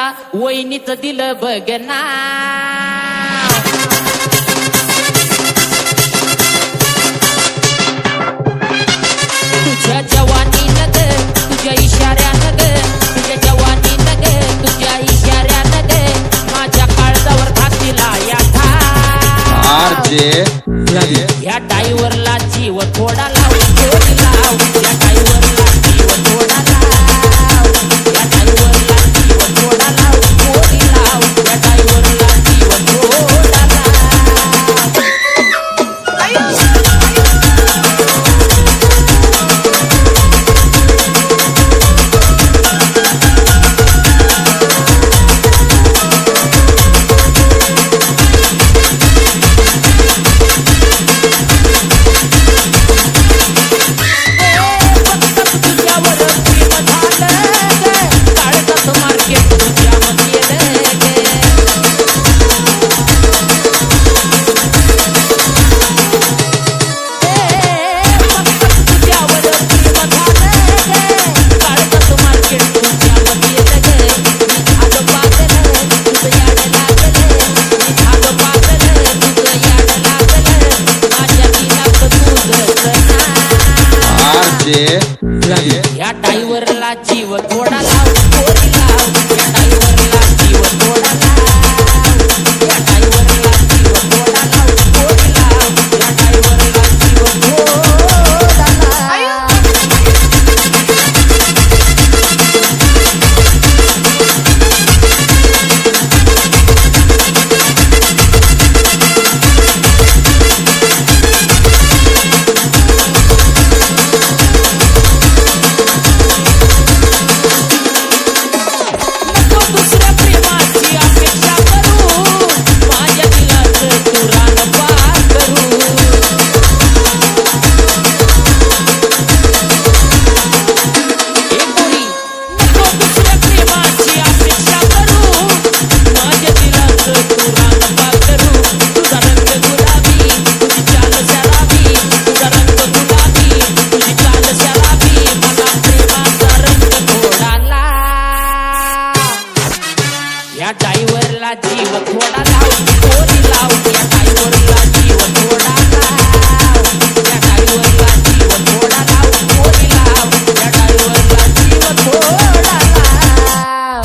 तुला वहिनीच दिलं बघना. तुझ्या जवानीनं ग तुझ्या इशाऱ्यानं ग तुझ्या जवानीनं ग तुझ्या इशाऱ्यानं ग माझ्या काळजावर घातला या या टाईवरला जीव थोडा लाव थोडी लाव या टाईवरला जीव थोडा लाव या टाईवरला जीव थोडा लाव थोडी लाव या टाईवरला जीव थोडा लाव. या टाईवरला जीव थोडा लाव थोडी लाव या टाईवरला जीव थोडा लाव या टाईवरला जीव थोडा लाव थोडी लाव या टाईवरला जीव थोडा लाव. या टाईवरला जीव थोडा लाव थोडी लाव या टाईवरला जीव थोडा लाव या टाईवरला जीव थोडा लाव थोडी लाव या टाईवरला जीव थोडा लाव.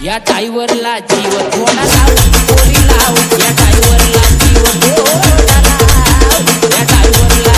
या टाईवरला जीव थोडा लाव थोडी लाव या टाईवरला जीव थोडा लाव या टाईवरला